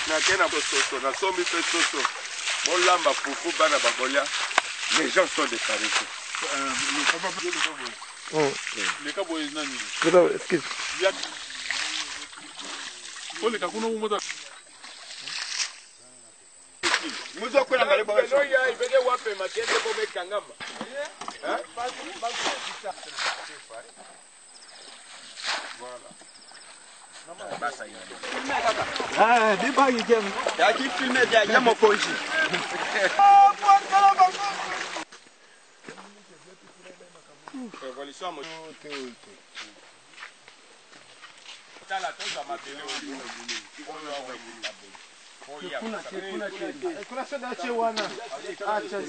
Na kena pososo, na sombi pe soso. Bon lamba fufu bana bagolia. Les gens sont décarissés. Le cabo est nani. Excuse. Ole kakuna umoda. Muzo kwela ngale baba. No ya ibede wape matende ko mekangamba. Voilà. Ah, dis pas qu'il y a. Il y a qui filme derrière mon conji. Révolution mo. Tala toza mabele o. Kuna soda che wana. Acha.